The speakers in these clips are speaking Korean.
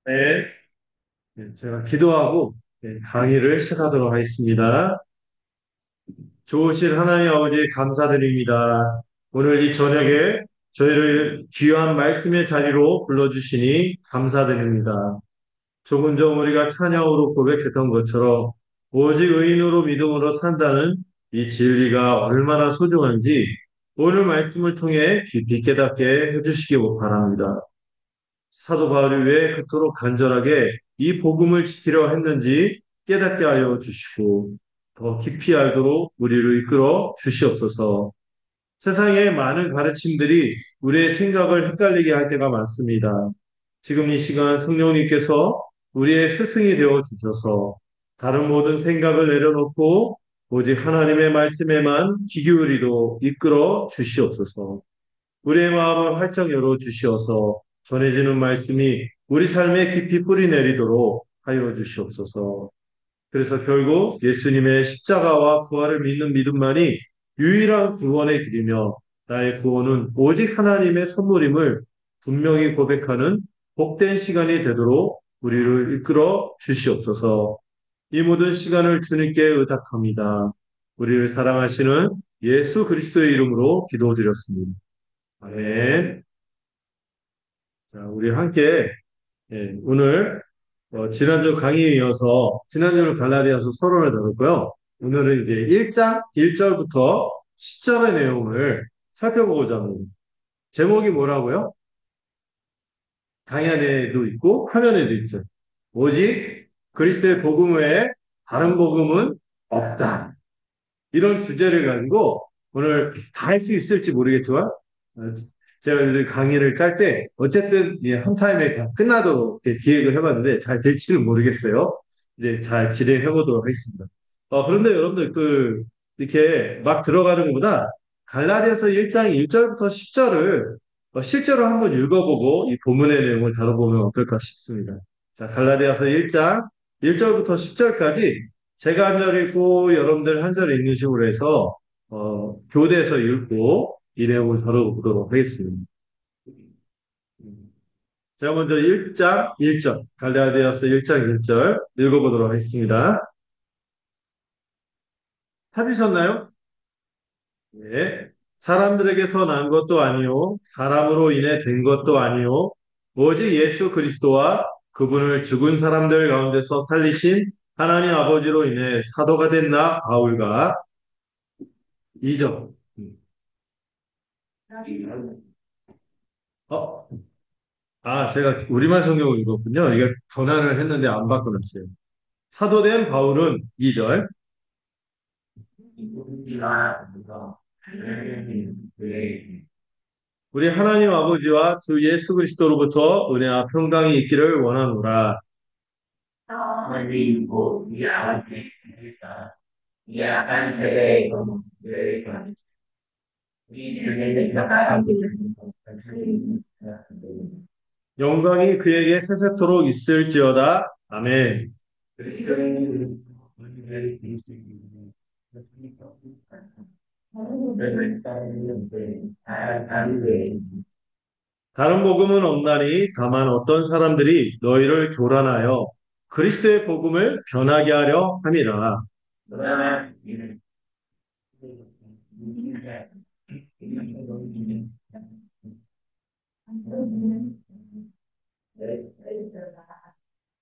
네, 제가 기도하고 강의를 시작하도록 하겠습니다. 좋으신 하나님 아버지 감사드립니다. 오늘 이 저녁에 저희를 귀한 말씀의 자리로 불러주시니 감사드립니다. 조금 전 우리가 찬양으로 고백했던 것처럼 오직 의인으로 믿음으로 산다는 이 진리가 얼마나 소중한지 오늘 말씀을 통해 깊이 깨닫게 해주시기 바랍니다. 사도 바울이 왜 그토록 간절하게 이 복음을 지키려 했는지 깨닫게 하여 주시고 더 깊이 알도록 우리를 이끌어 주시옵소서. 세상의 많은 가르침들이 우리의 생각을 헷갈리게 할 때가 많습니다. 지금 이 시간 성령님께서 우리의 스승이 되어 주셔서 다른 모든 생각을 내려놓고 오직 하나님의 말씀에만 귀 기울이도록 이끌어 주시옵소서. 우리의 마음을 활짝 열어 주시어서 전해지는 말씀이 우리 삶에 깊이 뿌리 내리도록 하여 주시옵소서. 그래서 결국 예수님의 십자가와 부활을 믿는 믿음만이 유일한 구원의 길이며 나의 구원은 오직 하나님의 선물임을 분명히 고백하는 복된 시간이 되도록 우리를 이끌어 주시옵소서. 이 모든 시간을 주님께 의탁합니다. 우리를 사랑하시는 예수 그리스도의 이름으로 기도드렸습니다. 아멘. 자, 우리 함께 오늘 지난주 강의에 이어서 지난주는 갈라디아서 서론을 다뤘고요. 오늘은 이제 1장 1절부터 10절의 내용을 살펴보고자 합니다. 제목이 뭐라고요? 강의 안에도 있고 화면에도 있죠. 오직 그리스도의 복음 외에 다른 복음은 없다. 이런 주제를 가지고 오늘 다 할 수 있을지 모르겠지만 제가 이제 강의를 짤 때 어쨌든 한 타임에 다 끝나도록 이렇게 기획을 해봤는데 잘 될지는 모르겠어요. 이제 잘 진행해 보도록 하겠습니다. 그런데 여러분들 이렇게 막 들어가는 것보다 갈라디아서 1장 1절부터 10절을 실제로 한번 읽어보고 이 본문의 내용을 다뤄보면 어떨까 싶습니다. 자, 갈라디아서 1장 1절부터 10절까지 제가 한 절 읽고 여러분들 한 절 읽는 식으로 해서 교대에서 읽고 이 내용을 다뤄보도록 하겠습니다. 제가 먼저 1장 1절, 갈라디아서 1장 1절 읽어보도록 하겠습니다. 찾으셨나요? 네. 사람들에게서 난 것도 아니요, 사람으로 인해 된 것도 아니요, 오직 예수 그리스도와 그분을 죽은 사람들 가운데서 살리신 하나님 아버지로 인해 사도가 된 나 바울과 2절. 어, 제가 우리말 성경을 읽었군요. 이게 전환을 했는데 안 바꿔놨어요. 사도된 바울은 2절. 우리 하나님 아버지와 주 예수 그리스도로부터 은혜와 평강이 있기를 원하노라. 영광이 그에게 세세토록 있을지어다. 아멘. 다른 복음은 없나니 다만 어떤 사람들이 너희를 교란하여 그리스도의 복음을 변하게 하려 함이라.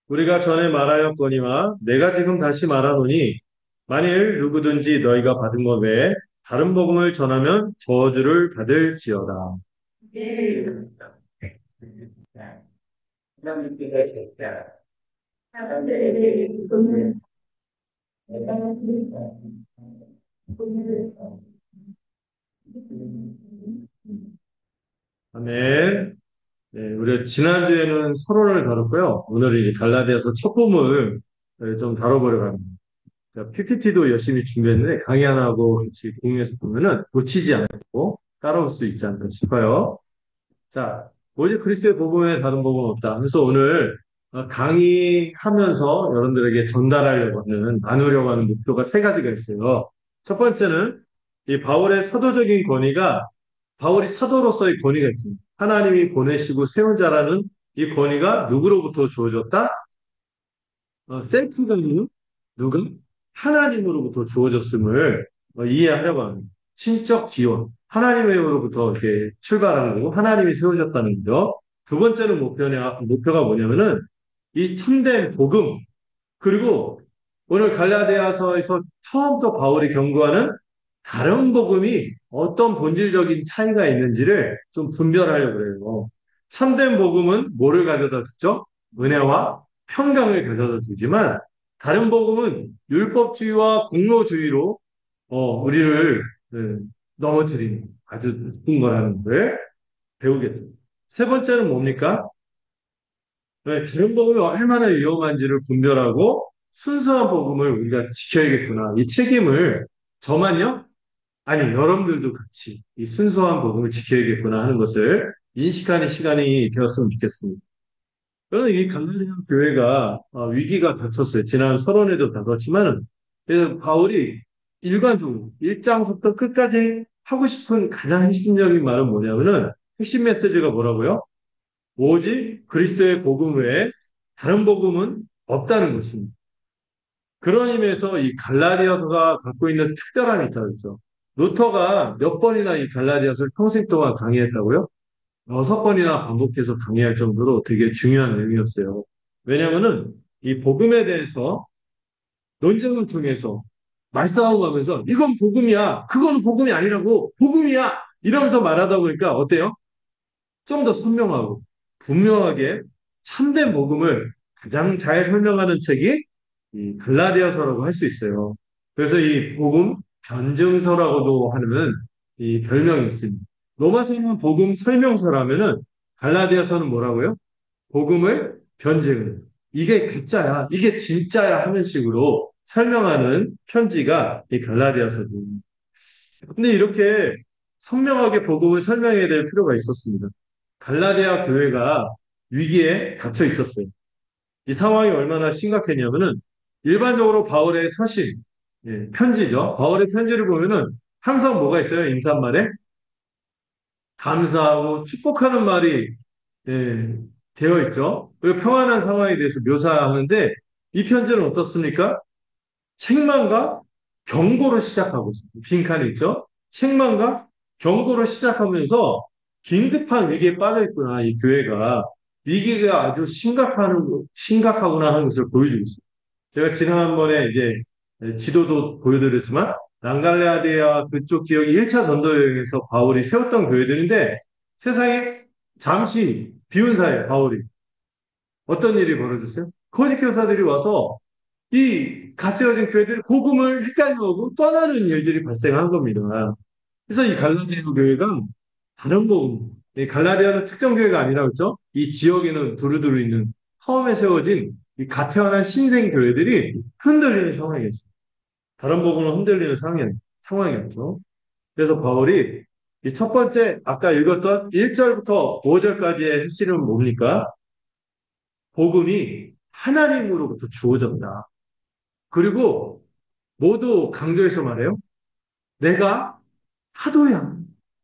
우리가 전에 말하였거니와 내가 지금 다시 말하노니 만일 누구든지 너희가 받은 것 외에 다른 복음을 전하면 저주를 받을지어다. 아멘. 네, 우리 지난주에는 서론을 다뤘고요. 오늘은 이제 갈라디아서 첫 본문을 좀 다뤄보려고 합니다. PPT도 열심히 준비했는데 강의 하나 하고 같이 공유해서 보면은 놓치지 않고 따라올 수 있지 않을까 싶어요. 자, 오직 그리스도의 복음에 다른 복음은 없다. 그래서 오늘 강의하면서 여러분들에게 전달하려고 하는, 나누려고 하는 목표가 세 가지가 있어요. 첫 번째는 이 바울의 사도적인 권위가, 바울이 사도로서의 권위가 있습니다. 하나님이 보내시고 세운 자라는 이 권위가 누구로부터 주어졌다? 셀프가 아니요. 누가? 하나님으로부터 주어졌음을 이해하려고 합니다. 신적 기원. 하나님으로부터 이렇게 출발하는 거고, 하나님이 세우셨다는 거죠. 두 번째는 목표가 뭐냐면은, 이 참된 복음, 그리고 오늘 갈라디아서에서 처음부터 바울이 경고하는 다른 복음이 어떤 본질적인 차이가 있는지를 좀 분별하려고 그래요. 참된 복음은 뭐를 가져다 주죠? 은혜와 평강을 가져다 주지만 다른 복음은 율법주의와 공로주의로 우리를 넘어뜨리는 아주 나쁜 거라는 걸 배우겠죠. 세 번째는 뭡니까? 다른 복음이 얼마나 위험한지를 분별하고 순수한 복음을 우리가 지켜야겠구나. 이 책임을 저만요? 아니, 여러분들도 같이 이 순수한 복음을 지켜야겠구나 하는 것을 인식하는 시간이 되었으면 좋겠습니다. 저는 이 갈라디아 교회가 위기가 닥쳤어요. 지난 서론에도 다뤘지만은 그래서 바울이 일관적으로 1장부터 끝까지 하고 싶은 가장 핵심적인 말은 뭐냐면은 핵심 메시지가 뭐라고요? 오직 그리스도의 복음 외에 다른 복음은 없다는 것입니다. 그런 의미에서 이 갈라디아서가 갖고 있는 특별함이 있다고 했죠. 루터가 몇 번이나 이 갈라디아서를 평생 동안 강의했다고요? 6번이나 반복해서 강의할 정도로 되게 중요한 내용이었어요. 왜냐하면은 이 복음에 대해서 논쟁을 통해서 말싸움을 하면서 이건 복음이야, 그건 복음이 아니라고, 복음이야 이러면서 말하다 보니까 어때요? 좀 더 선명하고 분명하게 참된 복음을 가장 잘 설명하는 책이 이 갈라디아서라고 할 수 있어요. 그래서 이 복음 변증서라고도 하는 이 별명이 있습니다. 로마서는 복음 설명서라면은 갈라디아서는 뭐라고요? 복음을 변증을 이게 가짜야, 이게 진짜야 하는 식으로 설명하는 편지가 이 갈라디아서입니다. 근데 이렇게 선명하게 복음을 설명해야 될 필요가 있었습니다. 갈라디아 교회가 위기에 갇혀 있었어요. 이 상황이 얼마나 심각했냐면은 일반적으로 바울의 서신, 편지죠. 바울의 편지를 보면은 항상 뭐가 있어요? 인사말에 감사하고 축복하는 말이 예, 되어 있죠. 그리고 평안한 상황에 대해서 묘사하는데 이 편지는 어떻습니까? 책망과 경고를 시작하고 있습니다. 빈칸이 있죠? 책망과 경고를 시작하면서 긴급한 위기에 빠져 있구나, 이 교회가. 위기가 아주 심각하구나 하는 것을 보여주고 있습니다. 제가 지난번에 이제 지도도 보여드렸지만, 랑갈레아디아 그쪽 지역이 1차 전도 여행에서 바울이 세웠던 교회들인데, 세상에 잠시 비운 사이에 바울이 어떤 일이 벌어졌어요? 거짓 교사들이 와서 이 가세워진 교회들이 복음을 헷갈려하고 떠나는 일들이 발생한 겁니다. 그래서 이 갈라디아 교회가 다른 복음, 이 갈라디아는 특정 교회가 아니라 그랬죠? 이 지역에는 두루두루 있는 처음에 세워진 이 갓 태어난 신생 교회들이 흔들리는 상황이었어요. 다른 복음은 흔들리는 상황이었죠. 그래서 바울이 이 첫 번째 아까 읽었던 1절부터 5절까지의 핵심은 뭡니까? 복음이 하나님으로부터 주어졌다. 그리고 모두 강조해서 말해요. 내가 사도야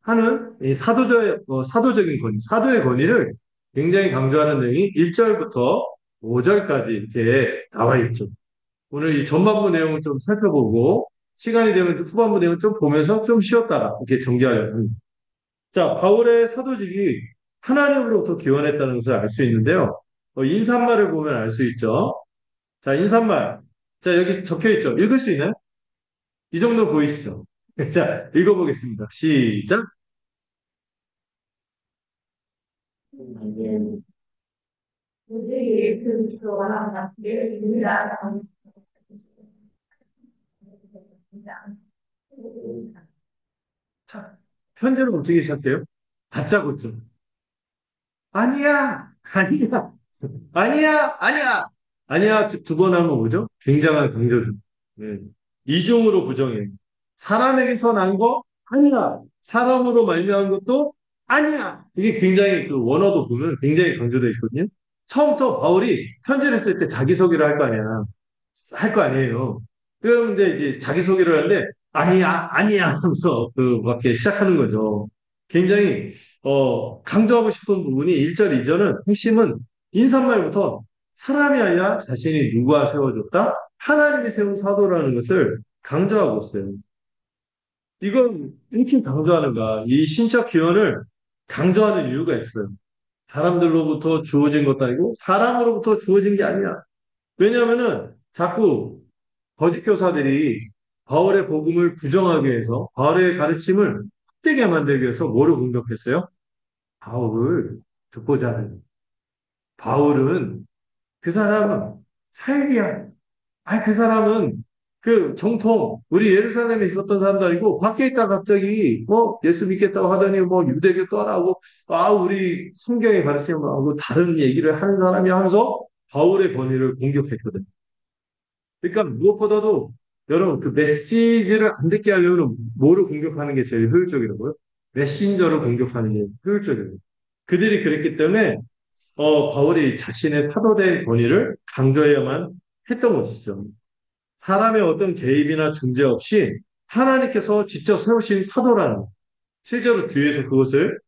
하는 이 사도적인 권위, 사도의 권위를 굉장히 강조하는 내용이 1절부터 5절까지 이렇게 나와 있죠. 오늘 이 전반부 내용을 좀 살펴보고 시간이 되면 후반부 내용 좀 보면서 좀 쉬었다가 이렇게 정리하려고 합니다. 자, 바울의 사도직이 하나님으로부터 기원했다는 것을 알 수 있는데요. 인사말을 보면 알 수 있죠. 자, 인사말. 자, 여기 적혀 있죠. 읽을 수 있나요? 이 정도 보이시죠? 자, 읽어보겠습니다. 시작. 자, 편지를 어떻게 시작해요? 다짜고짜. 아니야, 아니야, 아니야, 아니야, 아니야. 두 번 하면 뭐죠? 굉장한 강조죠. 네. 이중으로 부정해. 사람에게서 난 거? 아니야. 사람으로 말미암은 것도 아니야. 이게 굉장히 그 원어도 보면 굉장히 강조되어 있거든요. 처음부터 바울이 편지를 쓸 때 자기소개를 할 거 아니야. 할 거 아니에요. 그런데 이제 자기소개를 하는데 아니야, 아니야 하면서 막 이렇게 시작하는 거죠. 굉장히 강조하고 싶은 부분이 1절, 2절은 핵심은 인사말부터 사람이 아니라 자신이 누가 세워줬다? 하나님이 세운 사도라는 것을 강조하고 있어요. 이건 이렇게 강조하는가? 이 신적 기원을 강조하는 이유가 있어요. 사람들로부터 주어진 것도 아니고 사람으로부터 주어진 게 아니야. 왜냐하면은 자꾸 거짓 교사들이 바울의 복음을 부정하기 위해서 바울의 가르침을 헛되게 만들기 위해서 뭐를 공격했어요? 바울을 듣고자 하는. 바울은 그 사람은 사역이야. 아니, 그 사람은 그 정통, 우리 예루살렘에 있었던 사람도 아니고, 밖에 있다 갑자기, 예수 믿겠다고 하더니, 유대교 떠나고, 우리 성경에 가르치면, 다른 얘기를 하는 사람이 하면서 바울의 권위를 공격했거든. 그러니까 무엇보다도 여러분, 그 메시지를 안 듣게 하려면 뭐를 공격하는 게 제일 효율적이라고요? 메신저를 공격하는 게 효율적이라고요. 그들이 그랬기 때문에, 바울이 자신의 사도된 권위를 강조해야만 했던 것이죠. 사람의 어떤 개입이나 중재 없이 하나님께서 직접 세우신 사도라는 것. 실제로 뒤에서 그것을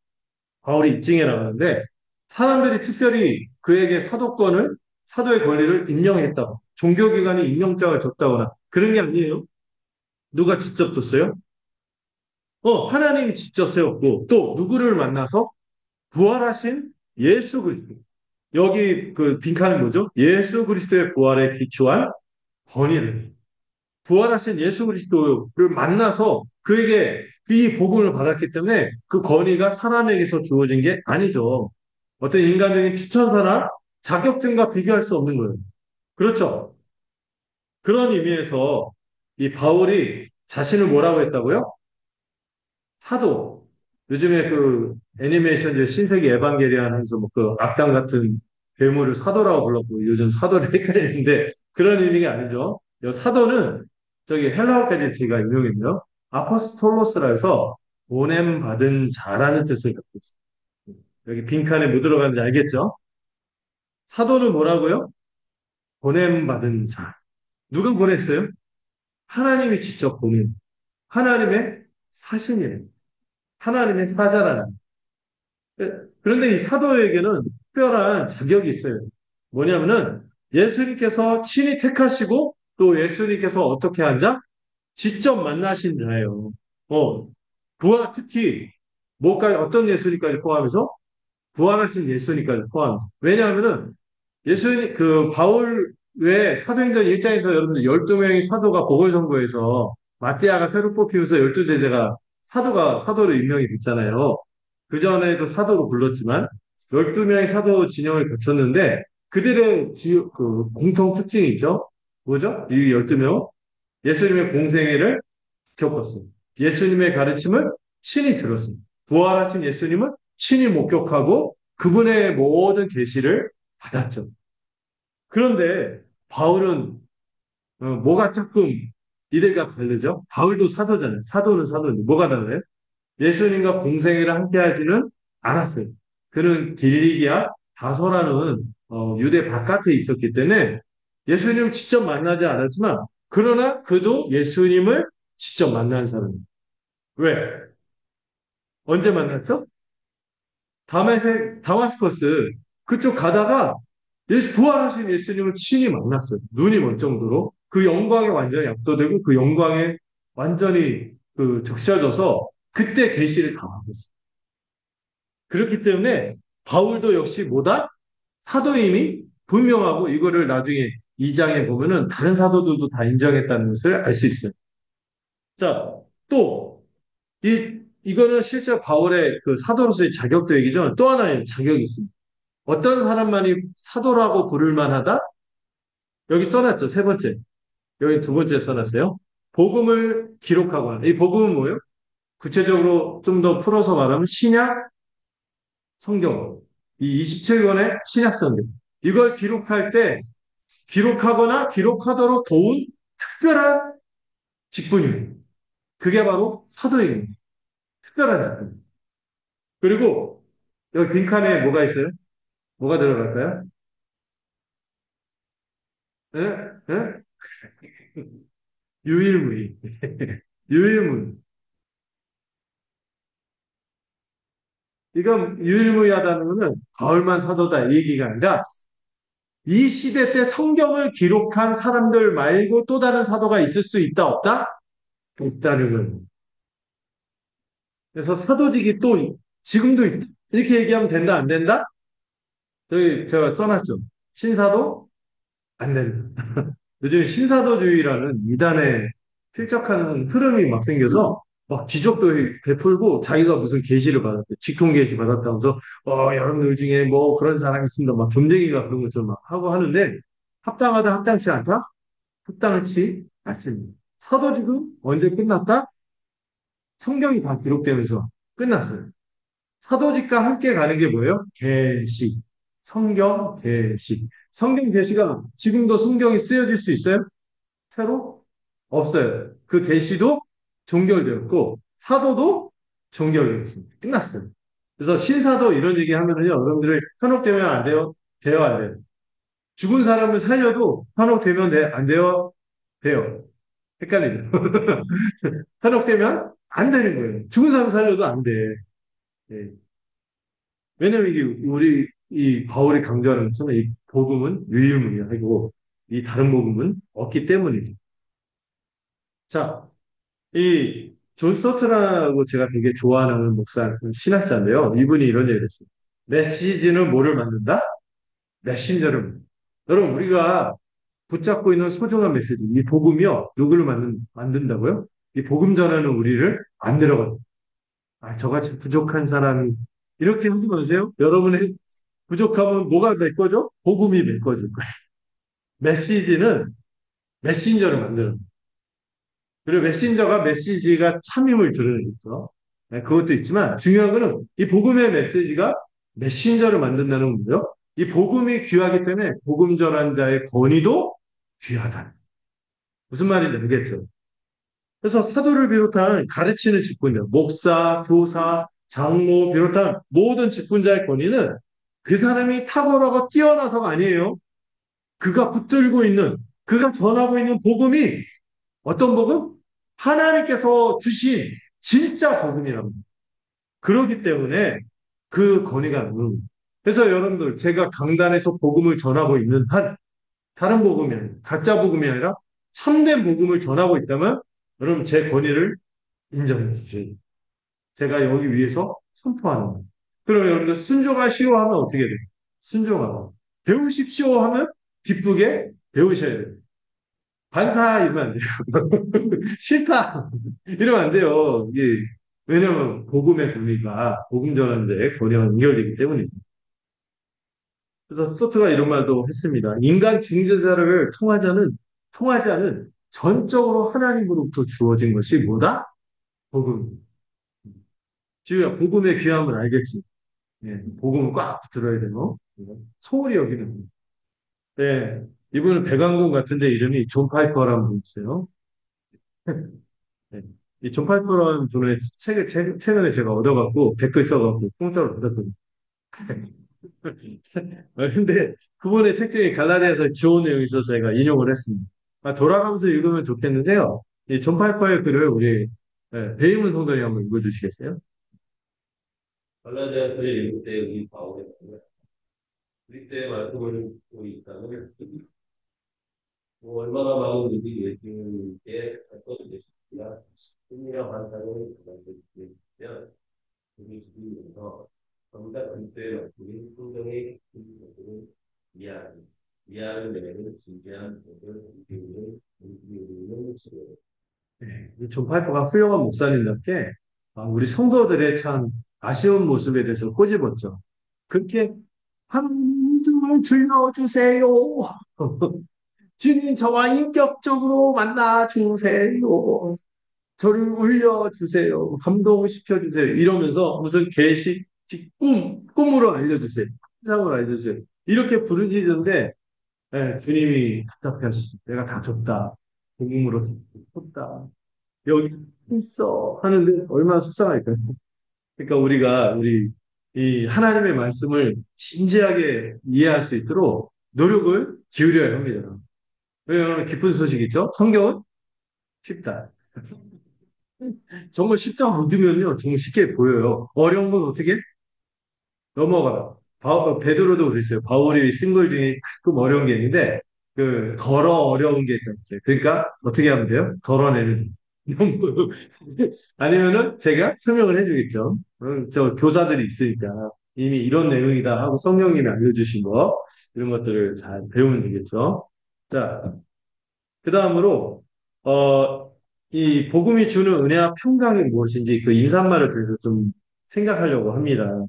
바울이 입증해 나가는데 사람들이 특별히 그에게 사도권을 사도의 권리를 임명했다. 종교기관이 임명장을 줬다거나 그런 게 아니에요. 누가 직접 줬어요? 하나님이 직접 세웠고 또 누구를 만나서 부활하신 예수 그리스도. 여기 그 빈칸은 뭐죠? 예수 그리스도의 부활에 기초한 권위를 부활하신 예수 그리스도를 만나서 그에게 이 복음을 받았기 때문에 그 권위가 사람에게서 주어진 게 아니죠. 어떤 인간적인 추천사나 자격증과 비교할 수 없는 거예요. 그렇죠. 그런 의미에서 이 바울이 자신을 뭐라고 했다고요? 사도. 요즘에 그 애니메이션 이제 신세기 에반게리온 하면서 뭐 그 악당 같은 괴물을 사도라고 불렀고 요즘 사도를 헷갈리는데 그런 의미가 아니죠. 이 사도는 저기 헬라어까지 제가 인용했네요. 아포스톨로스라 해서 보냄 받은 자라는 뜻을 갖고 있어요. 여기 빈칸에 뭐 들어가는지 알겠죠? 사도는 뭐라고요? 보냄 받은 자. 누가 보냈어요? 하나님이 직접 보낸 하나님의 사신이에요. 하나님의 사자라는. 그런데 이 사도에게는 특별한 자격이 있어요. 뭐냐면은 예수님께서 친히 택하시고 또 예수님께서 어떻게 한 자? 직접 만나신 자예요. 특히 뭐까지 어떤 예수님까지 포함해서 부활하신 예수님까지 포함해서. 왜냐하면은 예수님 그 바울 외에 사도행전 1장에서 여러분들 12명의 사도가 보궐선거에서 마띠아가 새로 뽑히면서 12제자가 사도로 임명이 됐잖아요. 그전에도 사도로 불렀지만 12명의 사도 진영을 거쳤는데 그들의 공통 특징이 있죠. 뭐죠? 이 12명 예수님의 공생애를 겪었습니다. 예수님의 가르침을 친히 들었습니다. 부활하신 예수님을 친히 목격하고 그분의 모든 계시를 받았죠. 그런데 바울은 뭐가 조금 이들과 다르죠? 바울도 사도잖아요. 사도는 사도인데 뭐가 달라요? 예수님과 공생애를 함께 하지는 않았어요. 그는 길리기아 다소라는 유대 바깥에 있었기 때문에 예수님을 직접 만나지 않았지만 그러나 그도 예수님을 직접 만난 사람이에요. 왜? 언제 만났죠? 다마스커스 그쪽 가다가 부활하신 예수님을 친히 만났어요. 눈이 먼 정도로 그 영광에 완전히 압도되고 그 영광에 완전히 적셔져서 그때 계시를 다 받았어요. 그렇기 때문에 바울도 역시 뭐다? 사도임이 분명하고 이거를 나중에 2장에 보면은 다른 사도들도 다 인정했다는 것을 알 수 있어요. 자, 또, 이거는 실제 바울의 그 사도로서의 자격도 얘기죠. 또 하나의 자격이 있습니다. 어떤 사람만이 사도라고 부를 만하다? 여기 써놨죠. 세 번째. 여기 두 번째 써놨어요. 복음을 기록하거나. 이 복음은 뭐예요? 구체적으로 좀 더 풀어서 말하면 신약 성경. 이 27권의 신약 성경. 이걸 기록할 때 기록하거나 기록하도록 도운 특별한 직분입니다. 그게 바로 사도행입니다. 특별한 직분. 그리고 여기 빈칸에 뭐가 있어요? 뭐가 들어갈까요? 예? 예? 유일무이. 유일무이. 이건 유일무이하다는 것은 바울만 사도다 이 얘기가 아니라 이 시대 때 성경을 기록한 사람들 말고 또 다른 사도가 있을 수 있다, 없다? 없다는 거예요. 그래서 사도직이 또 지금도 이렇게 얘기하면 된다, 안 된다? 저기 제가 써놨죠. 신사도 안 된다. 요즘 신사도주의라는 이단에 필적하는 흐름이 막 생겨서 막 기적도 베풀고 자기가 무슨 계시를 받았대. 직통 계시 받았다면서 여러분들 중에 뭐 그런 사람이 있습니다. 막 점쟁이가 그런 것처럼 막 하고 하는데 합당하다 합당치 않다? 합당치 않습니다. 사도직은 언제 끝났다? 성경이 다 기록되면서 끝났어요. 사도직과 함께 가는 게 뭐예요? 계시. 성경 계시. 성경 계시가 지금도 성경이 쓰여질 수 있어요? 새로? 없어요. 그 계시도 종결되었고 사도도 종결되었습니다. 끝났어요. 그래서 신사도 이런 얘기 하면은요, 여러분들이 현혹되면 안 돼요? 돼요, 안 돼요? 죽은 사람을 살려도 현혹되면 안 돼요? 돼요. 헷갈리죠? 현혹되면 안 되는 거예요. 죽은 사람 살려도 안 돼. 예. 왜냐면 이게 우리 이 바울이 강조하는 것처럼 이 복음은 유일무이하고 이 다른 복음은 없기 때문이죠. 자, 이 존 스토트라고 제가 되게 좋아하는 목사 신학자인데요. 이분이 이런 얘기를 했어요. 메시지는 뭐를 만든다? 메신저를 만든다. 여러분 우리가 붙잡고 있는 소중한 메시지, 이 복음이요. 누구를 만든다고요? 이 복음 전하는 우리를 만들어가요. 아, 저같이 부족한 사람이 이렇게 하지 마세요. 여러분의 부족하면 뭐가 메꿔져? 복음이 메꿔질 거예요. 메시지는 메신저를 만드는 그리고 메신저가 메시지가 참임을 드러내죠. 네, 그것도 있지만 중요한 거는 이 복음의 메시지가 메신저를 만든다는 거예요. 이 복음이 귀하기 때문에 복음 전환자의 권위도 귀하다. 무슨 말인지 알겠죠? 그래서 사도를 비롯한 가르치는 직분들, 목사, 교사, 장로 비롯한 모든 직분자의 권위는 그 사람이 탁월하고 뛰어나서가 아니에요. 그가 붙들고 있는, 그가 전하고 있는 복음이 어떤 복음? 하나님께서 주신 진짜 복음이랍니다. 그렇기 때문에 그 권위가 그래서 여러분들 제가 강단에서 복음을 전하고 있는 한 다른 복음이 아니라 가짜 복음이 아니라 참된 복음을 전하고 있다면 여러분 제 권위를 인정해 주세요. 제가 여기 위해서 선포하는 거예요. 그러면 여러분들 순종하시오 하면 어떻게 돼요? 순종하고 배우십시오 하면 기쁘게 배우셔야 돼요. 반사 이러면 안 돼요. 싫다 이러면 안 돼요. 이게 왜냐면 복음의 권위가 복음 전환자의 권위와 연결되기 때문이죠. 그래서 스토트가 이런 말도 했습니다. 인간 중재자를 통하지 않은 전적으로 하나님으로부터 주어진 것이 뭐다? 복음. 지우야, 복음의 귀함을 알겠지? 예, 복음을 꽉 붙들어야 되고 소홀히 여기는. 네, 이분은 백왕공 같은데 이름이 존 파이퍼라는 분 있어요. 네. 이존 파이퍼라는 분의 책을 최근에 제가 얻어갖고 댓글 써갖고 공짜로 받았거든요. 근데 그분의 책 중에 갈라디아서 좋은 내용이 있어서 제가 인용을 했습니다. 돌아가면서 읽으면 좋겠는데요. 이 존 파이퍼의 글을 우리 배임은 성도님 한번 읽어주시겠어요? 갈라디아서를 읽을 때 우리 바울의 우리 때 말씀을 듣고 있다면 얼마나 많은 일이 예수님께 갈 되실지라 승리와 환상을 만들면 우리 주님께서 정작 그때의 말씀이 성경의 것을 이해하는 데에는 진지한 것을 우리는 지금 네, 이존 파이퍼가 훌륭한 목사님답게 우리 성도들의 참 아쉬운 모습에 대해서 꼬집었죠. 그렇게 한 줌을 들려주세요. 주님 저와 인격적으로 만나주세요. 저를 울려주세요. 감동시켜주세요. 이러면서 무슨 계시, 꿈으로 알려주세요. 상으로 알려주세요. 이렇게 부르짖는데 주님이 답답해 하시죠. 내가 다 줬다. 복음으로 줬다. 여기 있어 하는데 얼마나 속상할까요? 그러니까 우리 하나님의 말씀을 진지하게 이해할 수 있도록 노력을 기울여야 합니다. 왜냐하면 기쁜 소식이죠. 성경은 쉽다. 정말 쉽다고 믿으면요, 정말 쉽게 보여요. 어려운 건 어떻게? 넘어가라. 베드로도 그랬어요. 바울이 쓴 글 중에 가끔 어려운 게 있는데, 덜어 어려운 게 있어요. 그러니까, 어떻게 하면 돼요? 덜어내는. 아니면은, 제가 설명을 해주겠죠. 저 교사들이 있으니까, 이미 이런 내용이다 하고 성령님이 알려주신 거, 이런 것들을 잘 배우면 되겠죠. 자, 그 다음으로, 어, 이 복음이 주는 은혜와 평강이 무엇인지 그 인사말을 그래서 좀 생각하려고 합니다.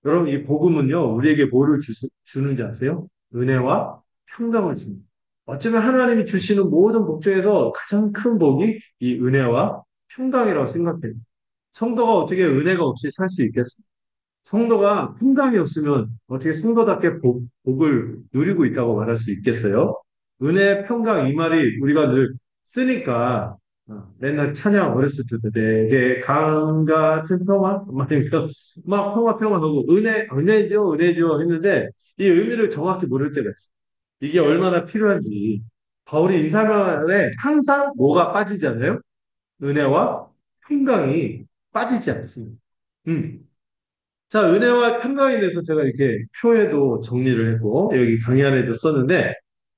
여러분, 이 복음은요, 우리에게 뭐를 주는지 아세요? 은혜와 평강을 줍니다. 어쩌면 하나님이 주시는 모든 복 중에서 가장 큰 복이 이 은혜와 평강이라고 생각해요. 성도가 어떻게 은혜가 없이 살 수 있겠어요? 성도가 평강이 없으면 어떻게 성도답게 복을 누리고 있다고 말할 수 있겠어요? 은혜, 평강 이 말이 우리가 늘 쓰니까 맨날 찬양 어렸을 때도 되게 강 같은 평화 말하면서 막 평화하고 은혜죠 했는데 이 의미를 정확히 모를 때가 있어요. 이게 얼마나 필요한지 바울이 인사말에 항상 뭐가 빠지잖아요? 은혜와 평강이 빠지지 않습니다. 음. 자, 은혜와 평강에 대해서 제가 이렇게 표에도 정리를 했고, 여기 강의 안에도 썼는데,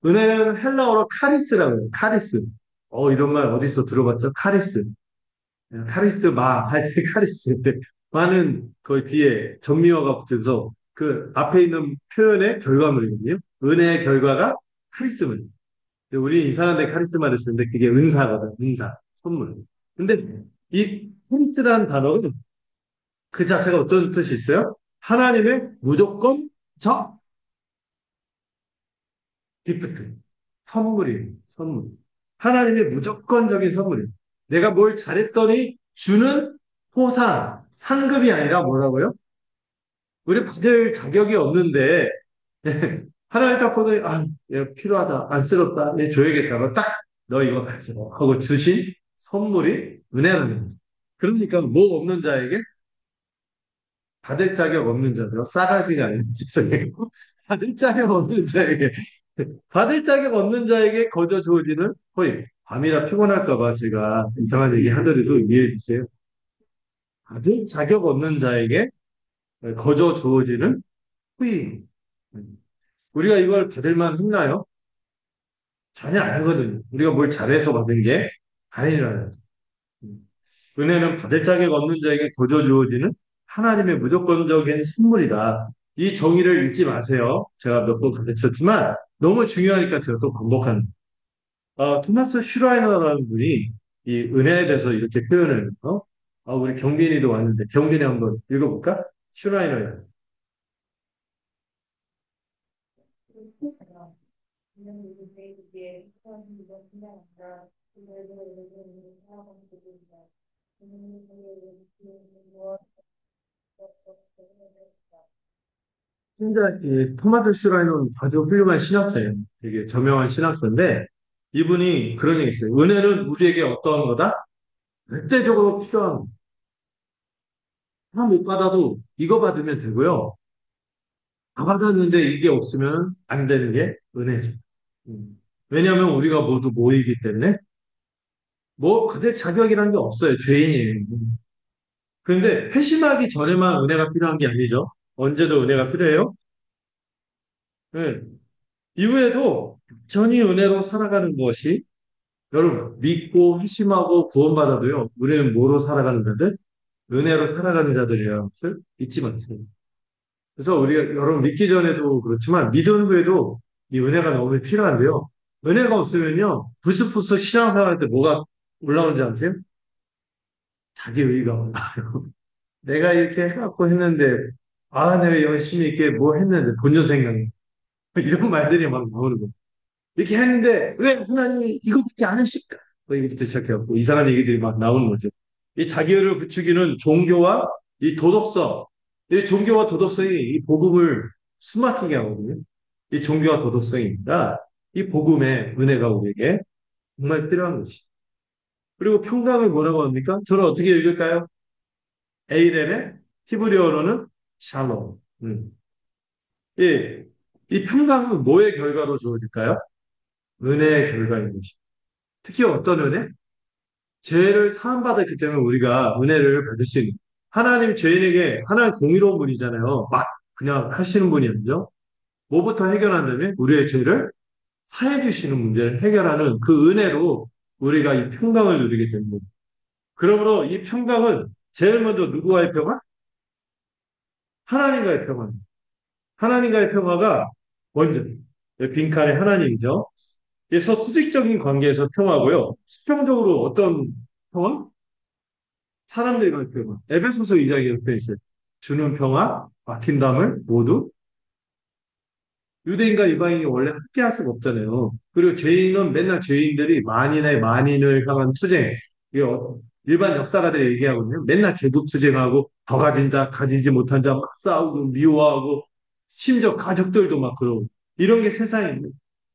은혜는 헬라어로 카리스라고 해요. 카리스. 이런 말 어디서 들어봤죠? 카리스. 카리스마, 할 때 카리스. 마는 거의 뒤에 정미어가 붙어서 그 앞에 있는 표현의 결과물이거든요. 은혜의 결과가 카리스마예요. 우리 이상한데 카리스마를 쓰는데 그게 은사거든, 은사. 선물. 근데 이 카리스라는 단어는 그 자체가 어떤 뜻이 있어요? 하나님의 무조건적 기프트. 선물이에요. 선물. 하나님의 무조건적인 선물이에요. 내가 뭘 잘했더니 주는 포상, 상급이 아니라 뭐라고요? 우리 받을 자격이 없는데 하나님 딱 보더니 얘 필요하다, 안쓰럽다, 얘 줘야겠다고 딱 너 이거 가지고 하고 주신 선물이 은혜라는 거죠. 그러니까 뭐 없는 자에게 받을 자격 없는 자들, 싸가지가 아닌 죄송해요. 받을 자격 없는 자에게, 받을 자격 없는 자에게 거저 주어지는 허임. 밤이라 피곤할까봐 제가 이상한 얘기 하더라도 이해해 주세요. 받을 자격 없는 자에게 거저 주어지는 후임. 우리가 이걸 받을 만 했나요? 전혀 아니거든요. 우리가 뭘 잘해서 받은 게 아니라는 거죠. 은혜는 받을 자격 없는 자에게 거저 주어지는 하나님의 무조건적인 선물이다. 이 정의를 잊지 마세요. 제가 몇 번 가르쳤지만 너무 중요하니까 제가 또 반복합니다. 토마스 슈라이너라는 분이 이 은혜에 대해서 이렇게 표현을 해요. 우리 경빈이도 왔는데 경빈이 한번 읽어볼까? 슈라이너요. 진짜 이 토마스 슈라이너는 아주 훌륭한 신학자예요. 되게 저명한 신학자인데 이분이 그런 얘기 했어요. 은혜는 우리에게 어떤 거다? 절대적으로 필요한 거. 하나 못 받아도 이거 받으면 되고요. 다 받았는데 이게 없으면 안 되는 게 은혜죠. 왜냐하면 우리가 모두 모이기 때문에 뭐 받을 자격이라는 게 없어요. 죄인이에요. 그런데 회심하기 전에만 은혜가 필요한 게 아니죠. 언제도 은혜가 필요해요. 네. 이후에도 전히 은혜로 살아가는 것이 여러분 믿고 회심하고 구원받아도요. 우리는 뭐로 살아가는 자들? 은혜로 살아가는 자들이라는 것을 잊지 마세요. 그래서 우리가 여러분 믿기 전에도 그렇지만 믿은 후에도 이 은혜가 너무 필요한데요. 은혜가 없으면요. 불쑥불쑥 신앙생활 할 때 뭐가 올라오는지 아세요? 자기 의의가 올라와요. 내가 이렇게 해갖고 했는데 내가 열심히 이렇게 뭐 했는데 본전 생각이 이런 말들이 막 나오는 거예요. 이렇게 했는데 왜 하나님이 이거밖에 안 하실까? 뭐 이것부터 시작해갖고 이상한 얘기들이 막 나오는 거죠. 이 자기를 부추기는 종교와 이 도덕성, 이 종교와 도덕성이 이 복음을 숨막히게 하거든요. 이 종교와 도덕성입니다. 이 복음의 은혜가 우리에게 정말 필요한 것이. 그리고 평강을 뭐라고 합니까? 저는 어떻게 읽을까요? 에이렘의 히브리어로는 샬롬. 예, 이 평강은 뭐의 결과로 주어질까요? 은혜의 결과인 것이. 특히 어떤 은혜? 죄를 사함받았기 때문에 우리가 은혜를 받을 수 있는. 하나님 죄인에게 하나님 공의로운 분이잖아요. 막 그냥 하시는 분이 아니죠. 뭐부터 해결한다면 우리의 죄를 사해 주시는 문제를 해결하는 그 은혜로 우리가 이 평강을 누리게 됩니다. 그러므로 이 평강은 제일 먼저 누구와의 평화? 하나님과의 평화. 하나님과의 평화가 먼저 빈칸의 하나님이죠. 그래서 수직적인 관계에서 평화고요. 수평적으로 어떤 평화? 사람들과의 평화. 에베소서 2장에 이렇게 있어요. 주는 평화, 막힌 담을 모두 유대인과 이방인이 원래 함께 할 수가 없잖아요. 그리고 죄인은 맨날 죄인들이 만인의 만인을 향한 투쟁. 이게 일반 역사가들이 얘기하거든요. 맨날 계급 투쟁하고 더 가진 자, 가지지 못한 자 막 싸우고 미워하고 심지어 가족들도 막 그러고 이런 게 세상입니다.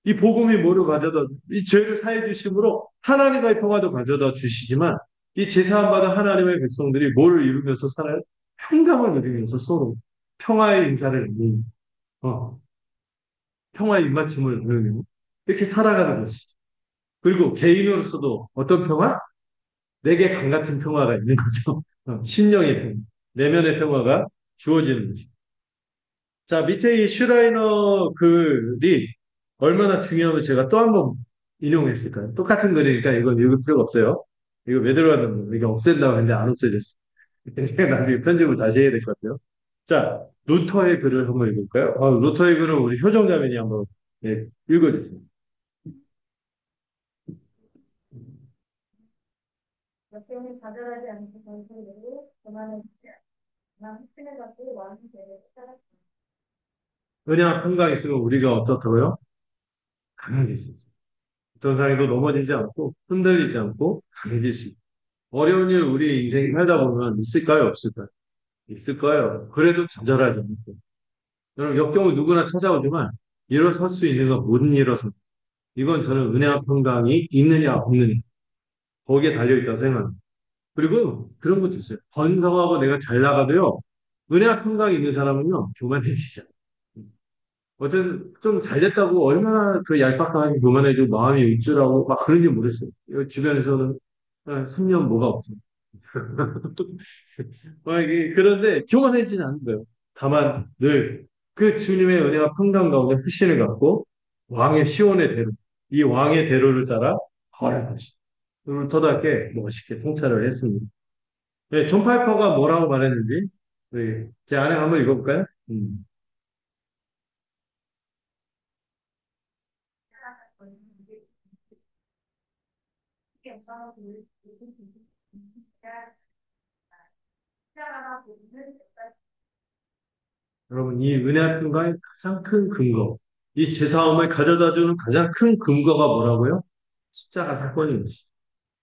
이 복음이 뭐를 가져다 이 죄를 사해 주심으로 하나님과의 평화도 가져다 주시지만 이 제사함 받은 하나님의 백성들이 뭘 이루면서 살아요? 평강을 누리면서 서로 평화의 인사를 어, 평화의 입맞춤을 누리고 이렇게 살아가는 것이죠. 그리고 개인으로서도 어떤 평화? 내게 강 같은 평화가 있는 거죠. 심령의 평화, 내면의 평화가 주어지는 거죠. 자, 밑에 이 슈라이너 글이 얼마나 중요하면 제가 또 한 번 인용했을까요? 똑같은 글이니까 이건 읽을 필요가 없어요. 이거 왜 들어갔는 거예요? 이거 없앤다고 했는데 안 없어졌어. 제가 나중에 편집을 다시 해야 될 것 같아요. 자, 루터의 글을 한번 읽을까요? 루터의 글을 우리 효정자매니 한번 읽어주세요. 역경을 좌절하지 않고 전투를 내고 고난을 난 흑신을 받고 왕이 되려 살았다. 은혜와 평강이 있으면 우리가 어떻다고요? 강해질 수 있어요. 어떤 상황에도 넘어지지 않고 흔들리지 않고 강해질 수 있어요. 어려운 일 우리 인생이 살다 보면 있을까요? 없을까요? 있을 거예요. 그래도 좌절하지 않고. 여러분 역경은 누구나 찾아오지만 일어설 수 있는 건 못 일어서. 이건 저는 은혜와 평강이 있느냐 없느냐 거기에 달려있다고 생각합니다. 그리고 그런 것도 있어요. 번성하고 내가 잘 나가도요. 은혜와 평강이 있는 사람은요. 교만해지죠. 어쨌든 좀 잘됐다고 얼마나 그 얄팍하게 교만해지고 마음이 우쭐하고 막 그런지 모르겠어요. 주변에서는 3년 뭐가 없죠. 그런데 교만해지는 않는 거예요. 다만 늘 그 주님의 은혜와 평강 가운데 확신을 갖고 왕의 시온의 대로, 이 왕의 대로를 따라 걸어갈 것이다. 루터답게 멋있게 통찰을 했습니다. 네, 존 파이퍼가 뭐라고 말했는지 네, 제 안에 한번 읽어볼까요? 이게 없어서 우리 시작하다 보면 여러분, 이 은혜와 평강의 가장 큰 근거, 이 제사함을 가져다주는 가장 큰 근거가 뭐라고요? 십자가 사건인 것이죠.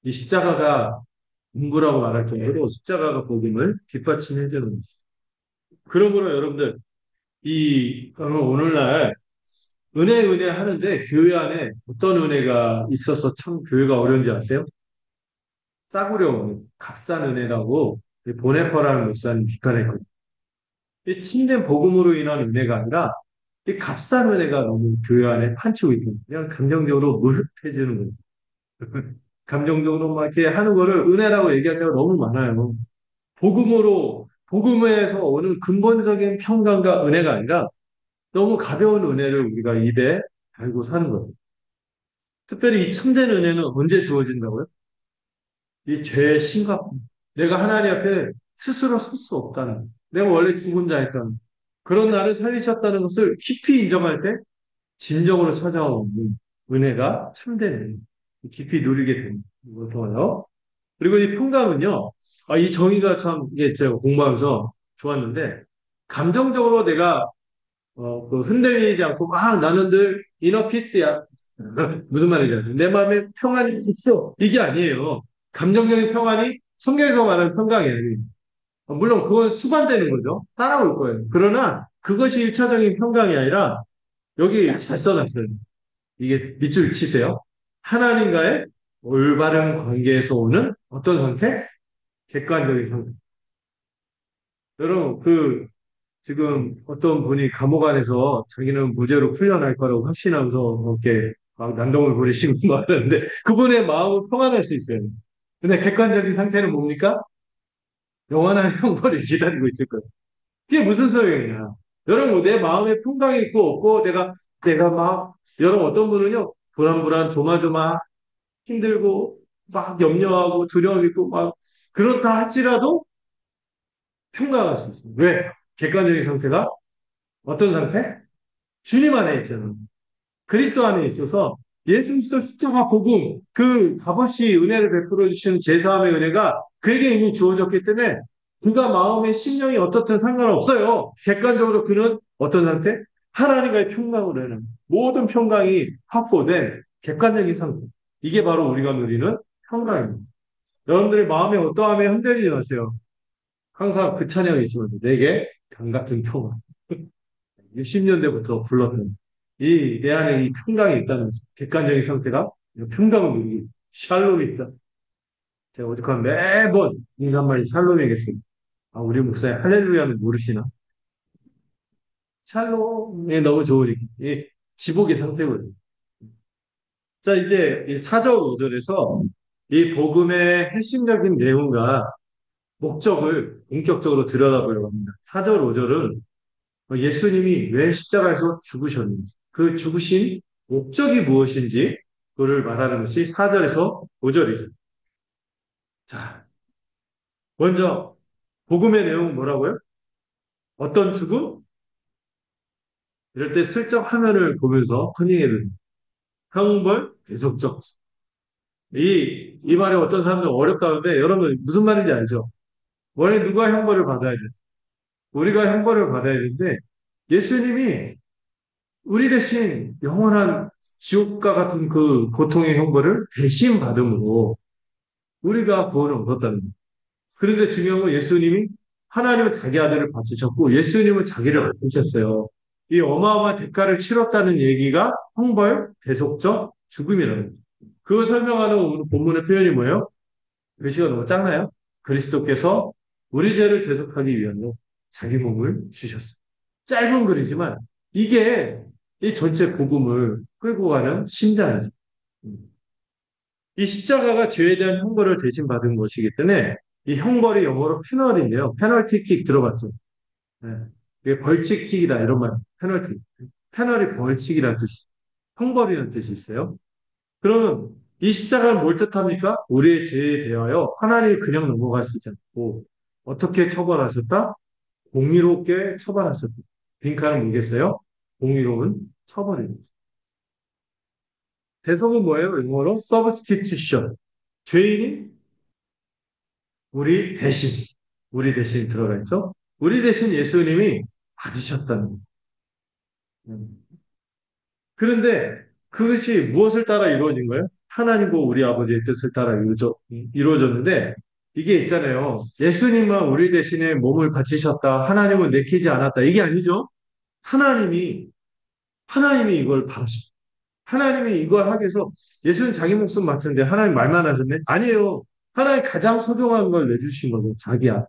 이 십자가가 공부라고 말할 정도로 십자가가 복음을 뒷받침해 주는 것이죠. 그러므로 여러분들, 오늘날 은혜 하는데 교회 안에 어떤 은혜가 있어서 참 교회가 어려운지 아세요? 싸구려 은혜, 값싼 은혜라고 보네퍼라는 목사님 비판했거든요. 이 참된 복음으로 인한 은혜가 아니라 이 값싼 은혜가 너무 교회 안에 판치고 있는 그냥 감정적으로 무릇해지는 거예요. 감정적으로 막 이렇게 하는 거를 은혜라고 얘기할 때가 너무 많아요. 복음에서 오는 근본적인 평강과 은혜가 아니라 너무 가벼운 은혜를 우리가 입에 달고 사는 거죠. 특별히 이 참된 은혜는 언제 주어진다고요? 이 죄의 심각함. 내가 하나님 앞에 스스로 설 수 없다는. 내가 원래 죽은 자였다는. 그런 나를 살리셨다는 것을 깊이 인정할 때 진정으로 찾아오는 은혜가 참된 은혜. 깊이 누리게 되는 거예요. 그리고 이 평강은요, 이 정의가 참, 이게 제가 공부하면서 좋았는데, 감정적으로 내가, 그 흔들리지 않고 막 나는 늘 이너 피스야. 무슨 말이냐. 내 마음에 평안이 있어. 이게 아니에요. 감정적인 평안이 성경에서 말하는 평강이 아니에요. 물론 그건 수반되는 거죠. 따라올 거예요. 그러나 그것이 일차적인 평강이 아니라 여기 잘 써놨어요. 이게 밑줄 치세요. 하나님과의 올바른 관계에서 오는 어떤 상태? 객관적인 상태. 여러분, 지금 어떤 분이 감옥 안에서 자기는 무죄로 풀려날 거라고 확신하면서 이렇게 막 난동을 부리시고 말하는데 그분의 마음은 평안할 수 있어요. 근데 객관적인 상태는 뭡니까? 영원한 형벌을 기다리고 있을 거예요. 그게 무슨 소용이냐. 여러분, 내 마음에 평강이 있고 없고 내가 막, 여러분 어떤 분은요, 불안불안, 조마조마, 힘들고, 막 염려하고 두려움 있고, 막, 그렇다 할지라도 평강할 수 있어요. 왜? 객관적인 상태가 어떤 상태? 주님 안에 있잖아요. 그리스도 안에 있어서 예수 그리스도 십자가 복음 그 값없이 은혜를 베풀어 주시는 제사함의 은혜가 그에게 이미 주어졌기 때문에 그가 마음의 심령이 어떻든 상관없어요. 객관적으로 그는 어떤 상태? 하나님과의 평강으로 는 모든 평강이 확보된 객관적인 상태. 이게 바로 우리가 누리는 평강입니다. 여러분들의 마음에 어떠함에 흔들리지 마세요. 항상 그 찬양이 있지만 내게 강 같은 평강. 60년대부터 불렀던 내 안에 이 평강이 있다는 객관적인 상태가 평강을 누리고 샬롬이 있다. 제가 오죽하면 매번 인사말이 샬롬이겠습니다. 아, 우리 목사님 할렐루야는 모르시나? 샬롬이 너무 좋으니까 이 지복의 상태거든요. 자, 이제 이 4절 5절에서 이 복음의 핵심적인 내용과 목적을 본격적으로 들여다보려고 합니다. 4절 5절은 예수님이 왜 십자가에서 죽으셨는지, 그 죽으신 목적이 무엇인지, 그를 말하는 것이 4절에서 5절이죠. 자, 먼저, 복음의 내용은 뭐라고요? 어떤 죽음? 이럴 때 슬쩍 화면을 보면서 커닝해도 형벌, 계속적. 이 말이 어떤 사람들은 어렵다는데, 여러분, 무슨 말인지 알죠? 원래 누가 형벌을 받아야 돼? 우리가 형벌을 받아야 되는데, 예수님이 우리 대신 영원한 지옥과 같은 그 고통의 형벌을 대신 받음으로 우리가 구원을 얻었다는 거예요. 그런데 중요한 건 예수님이 하나님은 자기 아들을 바치셨고 예수님은 자기를 바치셨어요. 이 어마어마한 대가를 치렀다는 얘기가 형벌, 대속적 죽음이라는 거죠. 그걸 설명하는 오늘 본문의 표현이 뭐예요? 글씨가 너무 작나요? 그리스도께서 우리 죄를 대속하기 위하여 자기 몸을 주셨어요. 짧은 글이지만 이게 이 전체 복음을 끌고 가는 심장이죠. 이 십자가가 죄에 대한 형벌을 대신 받은 것이기 때문에 이 형벌이 영어로 페널인데요. 페널티킥 들어봤죠? 네. 이게 벌칙킥이다 이런 말. 페널티. 페널이 벌칙이라는 뜻이, 형벌이라는 뜻이 있어요. 그러면 이 십자가는 뭘 뜻합니까? 우리의 죄에 대하여 하나님이 그냥 넘어가시지 않고 어떻게 처벌하셨다? 공의롭게 처벌하셨다. 빈칸을 물겠어요? 공의로운 처벌입니다. 대속은 뭐예요? 영어로 substitution. 죄인이 우리 대신 들어가 있죠? 우리 대신 예수님이 받으셨다는 거예요. 그런데 그것이 무엇을 따라 이루어진 거예요? 하나님과 우리 아버지의 뜻을 따라 이루어졌는데 이게 있잖아요. 예수님만 우리 대신에 몸을 바치셨다. 하나님은 내키지 않았다. 이게 아니죠. 하나님이 하나님이 이걸 바라셨어요. 하나님이 이걸 하기 위해서 예수는 자기 목숨 바쳤는데 하나님 말만 하셨네? 아니에요. 하나님 가장 소중한 걸 내주신 거죠. 자기야.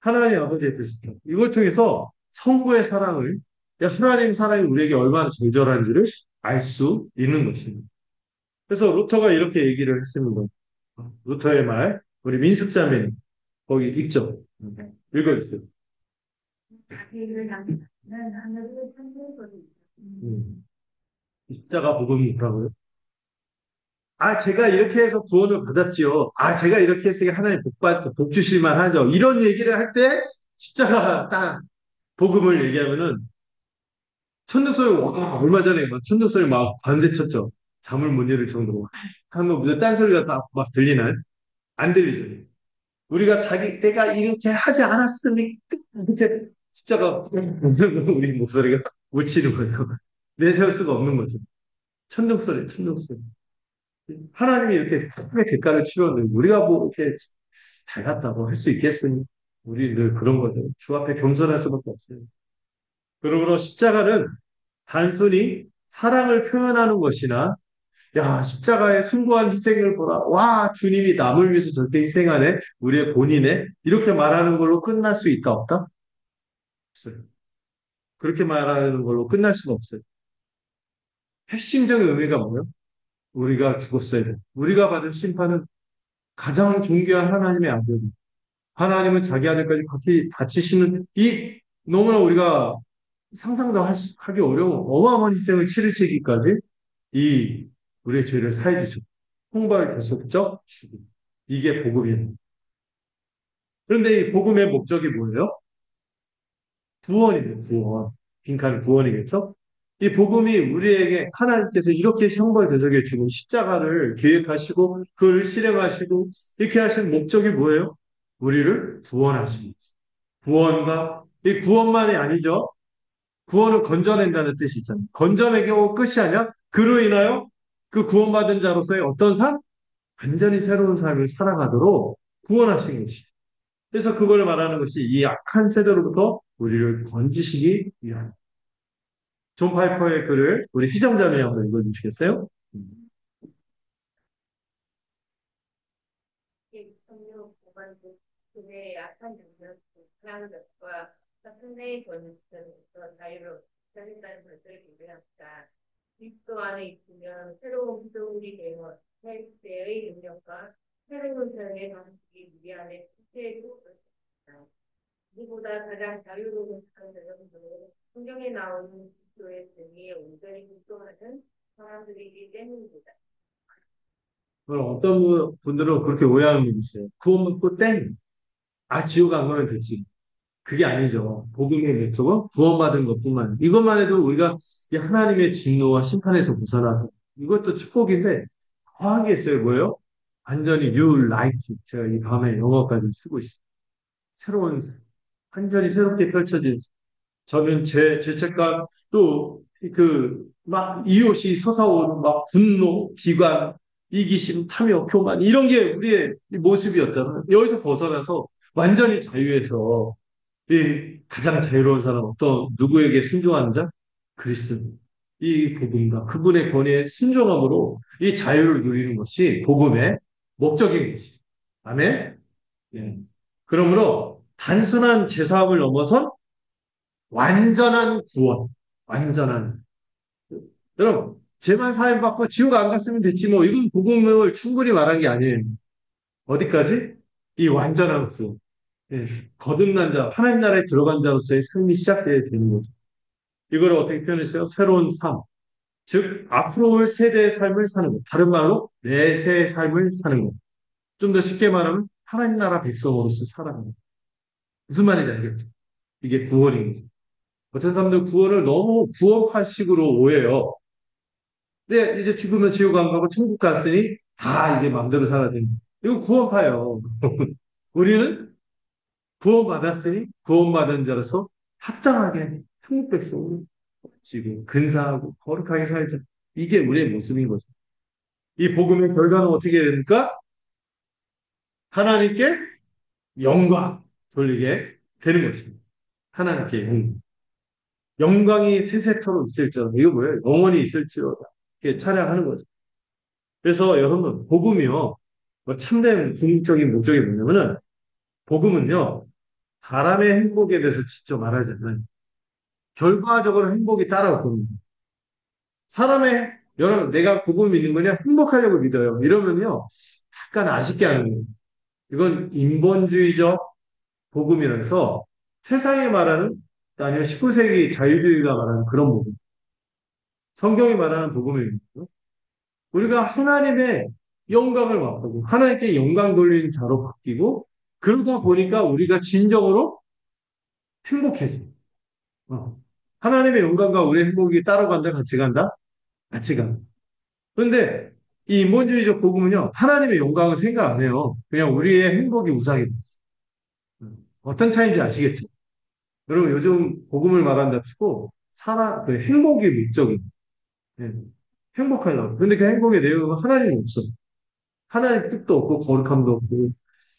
하나님 아버지의 뜻입니다. 이걸 통해서 성부의 사랑을, 하나님 사랑이 우리에게 얼마나 절절한지를 알 수 있는 것입니다. 그래서 루터가 이렇게 얘기를 했습니다. 루터의 말, 우리 민숙자매님, 거기 있죠? 읽어주세요. 자기를 향하는 하늘의 창조의 소리. 십자가 복음이라고요? 아, 제가 이렇게 해서 구원을 받았지요. 아, 제가 이렇게 했으니까 하나님 복 주실만 하죠. 이런 얘기를 할 때, 십자가 딱 복음을 얘기하면은, 천둥소리, 와, 얼마 전에 막 천둥소리 막 관세 쳤죠. 잠을 못 이룰 정도로. 하면 무슨 딴소리가 딱 막 들리나요? 안 들리죠. 우리가 때가 이렇게 하지 않았습니까? 이렇게 십자가, 우리 목소리가 묻히는 거예요. 내세울 수가 없는 거죠. 천둥소리. 하나님이 이렇게 크게 대가를 치렀는데 우리가 뭐 이렇게 잘났다고 할 수 있겠으니 우리 늘 그런 거죠. 주 앞에 겸손할 수밖에 없어요. 그러므로 십자가는 단순히 사랑을 표현하는 것이나 야, 십자가의 숭고한 희생을 보라. 와, 주님이 남을 위해서 저렇게 희생하네. 우리의 본인에. 이렇게 말하는 걸로 끝날 수 있다, 없다? 없어요. 그렇게 말하는 걸로 끝날 수가 없어요. 핵심적인 의미가 뭐예요? 우리가 죽었어야 돼. 우리가 받은 심판은 가장 존귀한 하나님의 아들. 하나님은 자기 아들까지 같이 바치시는 이 너무나 우리가 상상도 하기 어려운 어마어마한 희생을 치르시기까지 이 우리의 죄를 사해 주셨고 형벌 계속적 죽음. 이게 복음이에요. 그런데 이 복음의 목적이 뭐예요? 구원이에요, 구원. 빈칸 구원이겠죠? 이 복음이 우리에게 하나님께서 이렇게 형벌 대속의 죽음 십자가를 계획하시고 그를 실행하시고 이렇게 하신 목적이 뭐예요? 우리를 구원하시는 거죠. 구원과 이 구원만이 아니죠. 구원을 건져낸다는 뜻이 있잖아요. 건져내고 끝이 아니야. 그로 인하여 그 구원받은 자로서의 어떤 삶? 완전히 새로운 삶을 살아가도록 구원하신 것이죠. 그래서 그걸 말하는 것이 이 악한 세대로부터 우리를 건지시기 위함. 존 파이퍼의 글을 우리 희정자매 한번 읽어주시겠어요? 성령 공간 그의 약한 능력, 강한 것과 사탄의 권세로부터 자유로 자신다는 것을 기대합니다. 그리스도 안에 있으면 새로운 피조물이 되어 새 때의 능력과 새로운 삶의 방식이 우리 안에 실체로 있습니다. 이보다 가장 자유로운 삶은 성경에 나오는 그리스도의 승리에 온전히 복종하는 사람들이기 때문입니다. 어떤 분들은 그렇게 오해하는 분이 있어요. 구원 받고 땡! 아, 지옥 안 가면 되지. 그게 아니죠. 복음의 목적은 구원받은 것뿐만. 이것만 해도 우리가 이 하나님의 진노와 심판에서 벗어나서 이것도 축복인데 더한 게 있어요. 뭐예요? 완전히 new light. 제가 이 밤에 영어까지 쓰고 있어요. 새로운 완전히 새롭게 펼쳐진 저는 제 죄책감 또 그 막 이웃이 솟아오는 막 분노, 기관, 이기심, 탐욕, 교만 이런 게 우리의 모습이었잖아요. 여기서 벗어나서 완전히 자유해서 이 가장 자유로운 사람 어떤 누구에게 순종하는 자? 그리스도. 이 복음과 그분의 권위에 순종함으로 이 자유를 누리는 것이 복음의 목적인 것이죠. 아멘. 예. 그러므로 단순한 죄사함을 넘어선 완전한 구원, 완전한. 여러분, 죄만 사함받고 지옥 안 갔으면 됐지 뭐 이건 복음을 충분히 말한 게 아니에요. 어디까지? 이 완전한 구원. 예, 거듭난 자, 하나님 나라에 들어간 자로서의 삶이 시작돼야 되는 거죠. 이걸 어떻게 표현했어요? 새로운 삶. 즉, 앞으로 올 세대의 삶을 사는 것. 다른 말로, 내 세의 삶을 사는 것. 좀 더 쉽게 말하면, 하나님 나라 백성으로서 살아가는 것. 무슨 말인지 알겠죠? 이게 구원인 거죠. 어떤 사람들 구원을 너무 구원파식으로 오해해요. 근데 이제 죽으면 지옥 안 가고 천국 갔으니 다 이제 마음대로 살아야 되는 거예요. 이거 구원파예요. 우리는 구원받았으니 구원받은 자로서 합당하게 한국 백성으로 지금 근사하고 거룩하게 살자. 이게 우리의 모습인 거죠. 이 복음의 결과는 어떻게 됩니까? 하나님께 영광 돌리게 되는 것입니다. 하나님께 영광. 영광이 세세토록 있을지어다. 이거 뭐예요? 영원히 있을지어다. 이렇게 찬양하는 거죠. 그래서 여러분, 복음이요. 뭐 참된 궁극적인 목적이 뭐냐면은, 복음은요, 사람의 행복에 대해서 직접 말하지 않아요. 결과적으로 행복이 따라올 겁니다. 여러분, 내가 복음 믿는 거냐? 행복하려고 믿어요. 이러면요, 약간 아쉽게 하는 거예요. 이건 인본주의적 복음이라서 세상이 말하는, 아니면 19세기 자유주의가 말하는 그런 복음. 성경이 말하는 복음입니다. 우리가 하나님의 영광을 맛보고, 하나님께 영광 돌리는 자로 바뀌고, 그러다 보니까 우리가 진정으로 행복해져. 어. 하나님의 영광과 우리의 행복이 따로 간다, 같이 간다? 같이 가. 그런데 이 인본주의적 복음은요, 하나님의 영광을 생각 안 해요. 그냥 우리의 행복이 우상이 됐어. 어떤 차이인지 아시겠죠? 여러분, 요즘 복음을 말한다 치고, 그 행복이 목적이에요. 예. 행복하려고. 근데 그 행복의 내용은 하나님이 없어. 하나님 뜻도 없고, 거룩함도 없고,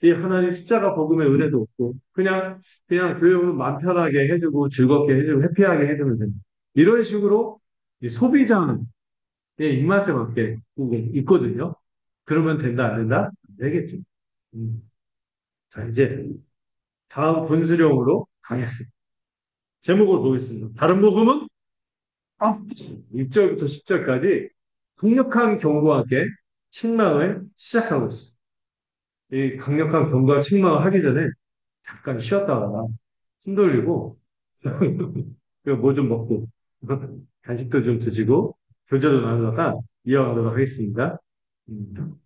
이 하나님 십자가 복음의 은혜도 없고, 그냥 교회 오면 마음 편하게 해주고, 즐겁게 해주고, 해피하게 해주면 됩니다. 이런 식으로 이 소비자 내 입맛에 맞게 이게 있거든요. 그러면 된다, 안 된다? 안 되겠죠. 음. 자, 이제 다음 분수령으로 가겠습니다. 제목을 보겠습니다. 다른 복음은 1절부터 10절까지 강력한 경고와 함께 책망을 시작하고 있습니다. 이 강력한 경고와 책망을 하기 전에 잠깐 쉬었다가 숨 돌리고 뭐 좀 먹고 간식도 좀 드시고 교제도 나누다가 이어가도록 하겠습니다. 음.